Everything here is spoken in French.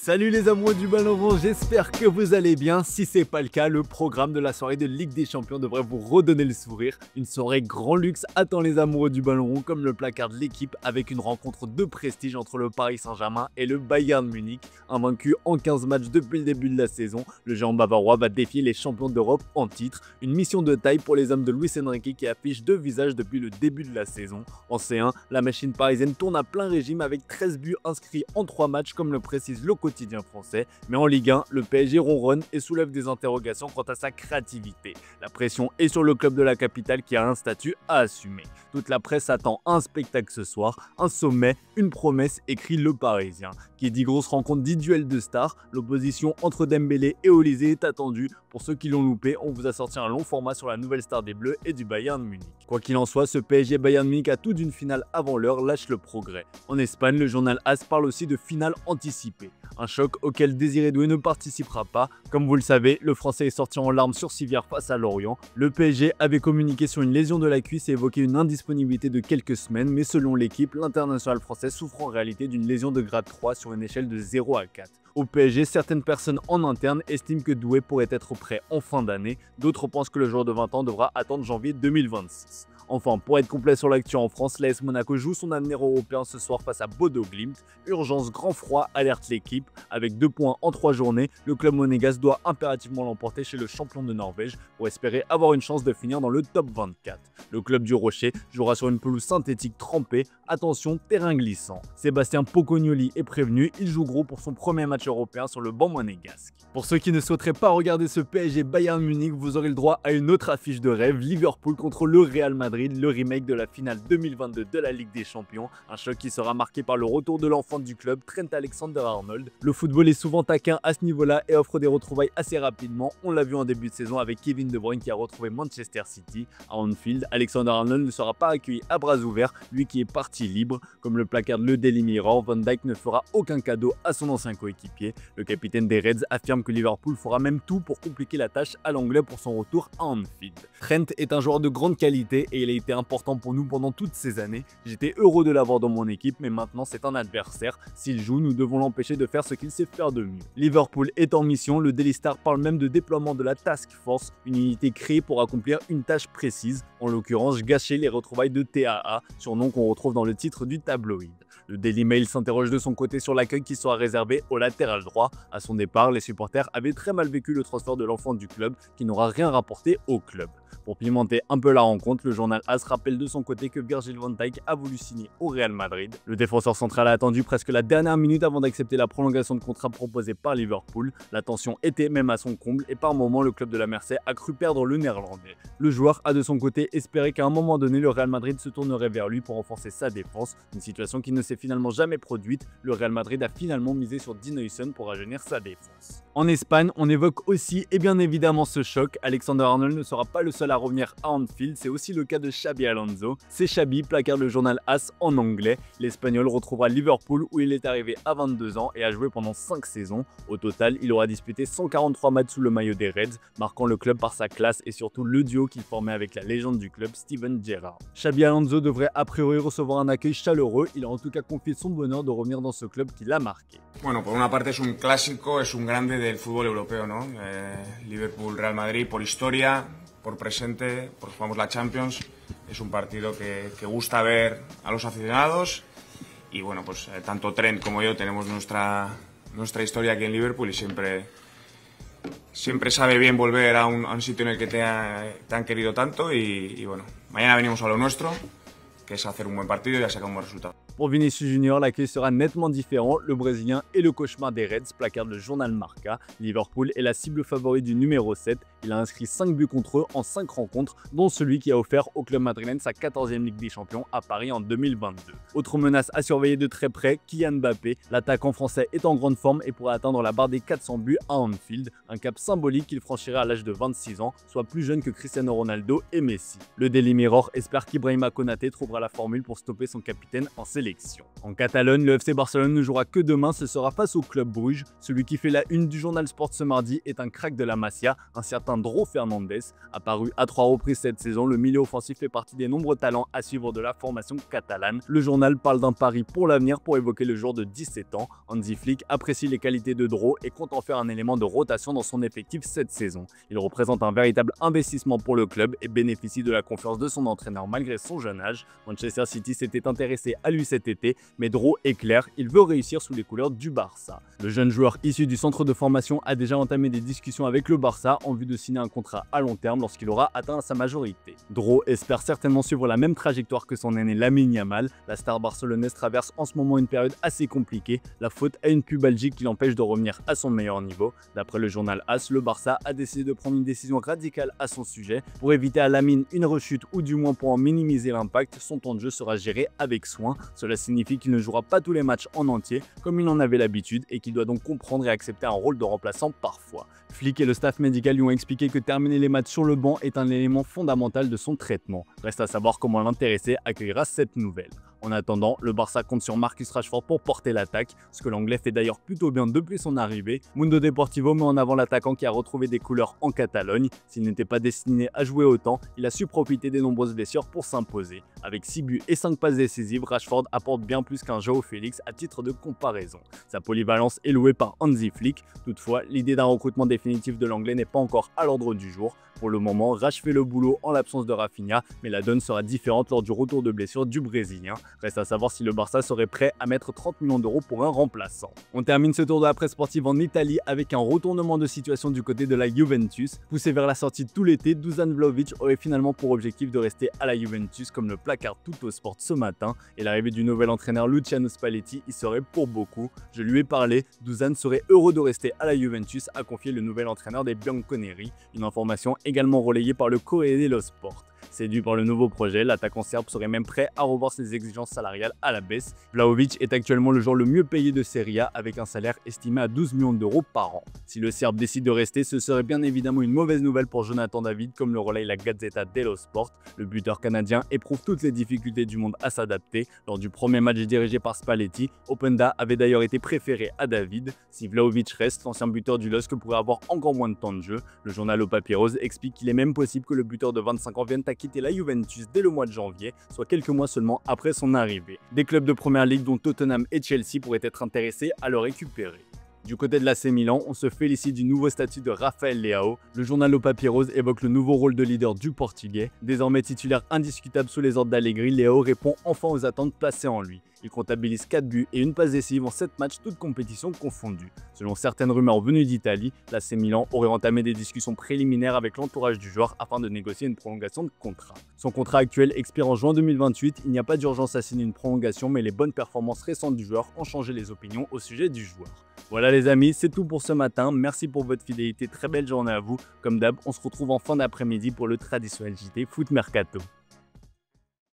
Salut les amoureux du ballon rond, j'espère que vous allez bien. Si c'est pas le cas, le programme de la soirée de Ligue des Champions devrait vous redonner le sourire. Une soirée grand luxe attend les amoureux du ballon rond comme le placard de l'équipe avec une rencontre de prestige entre le Paris Saint-Germain et le Bayern Munich. Invaincu en 15 matchs depuis le début de la saison, le géant bavarois va défier les champions d'Europe en titre. Une mission de taille pour les hommes de Luis Enrique qui affiche deux visages depuis le début de la saison. En C1, la machine parisienne tourne à plein régime avec 13 buts inscrits en 3 matchs comme le précise le quotidien français, mais en Ligue 1, le PSG ronronne et soulève des interrogations quant à sa créativité. La pression est sur le club de la capitale qui a un statut à assumer. Toute la presse attend un spectacle ce soir, un sommet, une promesse, écrit le Parisien. Qui dit grosse rencontre dit duel de stars, l'opposition entre Dembélé et Olise est attendue. Pour ceux qui l'ont loupé, on vous a sorti un long format sur la nouvelle star des Bleus et du Bayern Munich. Quoi qu'il en soit, ce PSG Bayern Munich a tout d'une finale avant l'heure lâche le progrès. En Espagne, le journal AS parle aussi de finale anticipée. Un choc auquel Désiré Doué ne participera pas. Comme vous le savez, le Français est sorti en larmes sur civière face à Lorient. Le PSG avait communiqué sur une lésion de la cuisse et évoqué une indisponibilité de quelques semaines, mais selon l'équipe, l'international français souffre en réalité d'une lésion de grade 3 sur une échelle de 0 à 4. Au PSG, certaines personnes en interne estiment que Doué pourrait être prêt en fin d'année, d'autres pensent que le joueur de 20 ans devra attendre janvier 2026. Enfin, pour être complet sur l'actu en France, l'AS Monaco joue son avenir européen ce soir face à Bodo Glimt. Urgence, grand froid, alerte l'équipe. Avec 2 points en 3 journées, le club monégasque doit impérativement l'emporter chez le champion de Norvège pour espérer avoir une chance de finir dans le top 24. Le club du Rocher jouera sur une pelouse synthétique trempée. Attention, terrain glissant. Sébastien Pocognoli est prévenu, il joue gros pour son premier match européen sur le banc monégasque. Pour ceux qui ne souhaiteraient pas regarder ce PSG Bayern Munich, vous aurez le droit à une autre affiche de rêve, Liverpool contre le Real Madrid, le remake de la finale 2022 de la Ligue des Champions, un choc qui sera marqué par le retour de l'enfant du club, Trent Alexander-Arnold. Le football est souvent taquin à ce niveau-là et offre des retrouvailles assez rapidement, on l'a vu en début de saison avec Kevin De Bruyne qui a retrouvé Manchester City. À Anfield, Alexander-Arnold ne sera pas accueilli à bras ouverts, lui qui est parti libre. Comme le placard le Daily Mirror, Van Dijk ne fera aucun cadeau à son ancien coéquipier. Le capitaine des Reds affirme que Liverpool fera même tout pour compliquer la tâche à l'anglais pour son retour à Anfield. Trent est un joueur de grande qualité et il a été important pour nous pendant toutes ces années. J'étais heureux de l'avoir dans mon équipe, mais maintenant c'est un adversaire. S'il joue, nous devons l'empêcher de faire ce qu'il sait faire de mieux. Liverpool est en mission, le Daily Star parle même de déploiement de la Task Force, une unité créée pour accomplir une tâche précise, en l'occurrence gâcher les retrouvailles de TAA, surnom qu'on retrouve dans le titre du tabloïd. Le Daily Mail s'interroge de son côté sur l'accueil qui sera réservé au latéral droit. À son départ, les supporters avaient très mal vécu le transfert de l'enfant du club qui n'aura rien rapporté au club. Pour pimenter un peu la rencontre, le journal AS rappelle de son côté que Virgil van Dijk a voulu signer au Real Madrid. Le défenseur central a attendu presque la dernière minute avant d'accepter la prolongation de contrat proposée par Liverpool. La tension était même à son comble et par moments le club de la Mersey a cru perdre le néerlandais. Le joueur a de son côté espéré qu'à un moment donné le Real Madrid se tournerait vers lui pour renforcer sa défense, une situation qui ne s'est finalement jamais produite. Le Real Madrid a finalement misé sur Dean Huijsen pour rajeunir sa défense. En Espagne, on évoque aussi et bien évidemment ce choc. Alexander-Arnold ne sera pas le seul à revenir à Anfield, c'est aussi le cas de Xabi Alonso. C'est Xabi, placard le journal AS en anglais. L'Espagnol retrouvera Liverpool où il est arrivé à 22 ans et a joué pendant 5 saisons. Au total, il aura disputé 143 matchs sous le maillot des Reds, marquant le club par sa classe et surtout le duo qu'il formait avec la légende du club, Steven Gerrard. Xabi Alonso devrait a priori recevoir un accueil chaleureux, il a en tout cas confié son bonheur de revenir dans ce club qui l'a marqué. Bueno, por una parte es un clásico, es un grande del fútbol europeo, ¿no? Liverpool-Real Madrid por historia, por presente, porque jugamos la Champions, es un partido que gusta ver a los aficionados y bueno, pues tanto Trent como yo tenemos nuestra historia aquí en Liverpool y siempre sabe bien volver a un sitio en el que te han querido tanto y bueno, mañana venimos a lo nuestro, que es hacer un buen partido y a sacar un buen resultado. Pour Vinicius Junior, l'accueil sera nettement différent. Le Brésilien est le cauchemar des Reds, placarde le journal Marca. Liverpool est la cible favorite du numéro 7. Il a inscrit 5 buts contre eux en 5 rencontres, dont celui qui a offert au club madrilène sa 14e Ligue des Champions à Paris en 2022. Autre menace à surveiller de très près, Kylian Mbappé. L'attaquant français est en grande forme et pourrait atteindre la barre des 400 buts à Anfield, un cap symbolique qu'il franchirait à l'âge de 26 ans, soit plus jeune que Cristiano Ronaldo et Messi. Le Daily Mirror espère qu'Ibrahima Konaté trouvera la formule pour stopper son capitaine en sélection. sélection. En Catalogne, le FC Barcelone ne jouera que demain, ce sera face au Club Bruges. Celui qui fait la une du journal Sport ce mardi est un crack de la Masia, un certain Dro Fernandez. Apparu à 3 reprises cette saison, le milieu offensif fait partie des nombreux talents à suivre de la formation catalane. Le journal parle d'un pari pour l'avenir pour évoquer le joueur de 17 ans. Hansi Flick apprécie les qualités de Dro et compte en faire un élément de rotation dans son effectif cette saison. Il représente un véritable investissement pour le club et bénéficie de la confiance de son entraîneur malgré son jeune âge. Manchester City s'était intéressé à lui cet été, mais Dro est clair, il veut réussir sous les couleurs du Barça. Le jeune joueur issu du centre de formation a déjà entamé des discussions avec le Barça en vue de signer un contrat à long terme lorsqu'il aura atteint sa majorité. Dro espère certainement suivre la même trajectoire que son aîné Lamine Yamal. La star barcelonaise traverse en ce moment une période assez compliquée, la faute à une pubalgie qui l'empêche de revenir à son meilleur niveau. D'après le journal AS, le Barça a décidé de prendre une décision radicale à son sujet. Pour éviter à Lamine une rechute ou du moins pour en minimiser l'impact, son temps de jeu sera géré avec soin. Cela signifie qu'il ne jouera pas tous les matchs en entier comme il en avait l'habitude et qu'il doit donc comprendre et accepter un rôle de remplaçant parfois. Flick et le staff médical lui ont expliqué que terminer les matchs sur le banc est un élément fondamental de son traitement. Reste à savoir comment l'intéressé accueillera cette nouvelle. En attendant, le Barça compte sur Marcus Rashford pour porter l'attaque, ce que l'anglais fait d'ailleurs plutôt bien depuis son arrivée. Mundo Deportivo met en avant l'attaquant qui a retrouvé des couleurs en Catalogne. S'il n'était pas destiné à jouer autant, il a su profiter des nombreuses blessures pour s'imposer. Avec 6 buts et 5 passes décisives, Rashford apporte bien plus qu'un Joao Félix à titre de comparaison. Sa polyvalence est louée par Hansi Flick. Toutefois, l'idée d'un recrutement définitif de l'anglais n'est pas encore à l'ordre du jour. Pour le moment, Rash fait le boulot en l'absence de Rafinha, mais la donne sera différente lors du retour de blessure du Brésilien. Reste à savoir si le Barça serait prêt à mettre 30 millions d'euros pour un remplaçant. On termine ce tour de la presse sportive en Italie avec un retournement de situation du côté de la Juventus. Poussé vers la sortie tout l'été, Dusan Vlahovic aurait finalement pour objectif de rester à la Juventus comme le placard Tuttosport ce matin, et l'arrivée du nouvel entraîneur Luciano Spalletti y serait pour beaucoup. Je lui ai parlé, Dusan serait heureux de rester à la Juventus, a confié le nouvel entraîneur des Bianconeri, une information également relayée par le Corriere dello Sport. Séduit par le nouveau projet, l'attaquant serbe serait même prêt à revoir ses exigences salariales à la baisse. Vlahovic est actuellement le joueur le mieux payé de Serie A avec un salaire estimé à 12 millions d'euros par an. Si le Serbe décide de rester, ce serait bien évidemment une mauvaise nouvelle pour Jonathan David, comme le relaye la Gazzetta dello Sport. Le buteur canadien éprouve toutes les difficultés du monde à s'adapter. Lors du premier match dirigé par Spalletti, Openda avait d'ailleurs été préféré à David. Si Vlahovic reste, l'ancien buteur du LOSC pourrait avoir encore moins de temps de jeu. Le journal Au Papyrus explique qu'il est même possible que le buteur de 25 ans vienne à quitter la Juventus dès le mois de janvier, soit quelques mois seulement après son arrivée. Des clubs de première ligue dont Tottenham et Chelsea pourraient être intéressés à le récupérer. Du côté de l'AC Milan, on se félicite du nouveau statut de Rafael Leao. Le journal O Papyrus évoque le nouveau rôle de leader du Portugais. Désormais titulaire indiscutable sous les ordres d'Allegri, Leao répond enfin aux attentes placées en lui. Il comptabilise 4 buts et une passe décisive en 7 matchs, toutes compétitions confondues. Selon certaines rumeurs venues d'Italie, l'AC Milan aurait entamé des discussions préliminaires avec l'entourage du joueur afin de négocier une prolongation de contrat. Son contrat actuel expire en juin 2028, il n'y a pas d'urgence à signer une prolongation, mais les bonnes performances récentes du joueur ont changé les opinions au sujet du joueur. Voilà les amis, c'est tout pour ce matin, merci pour votre fidélité, très belle journée à vous. Comme d'hab, on se retrouve en fin d'après-midi pour le traditionnel JT Foot Mercato.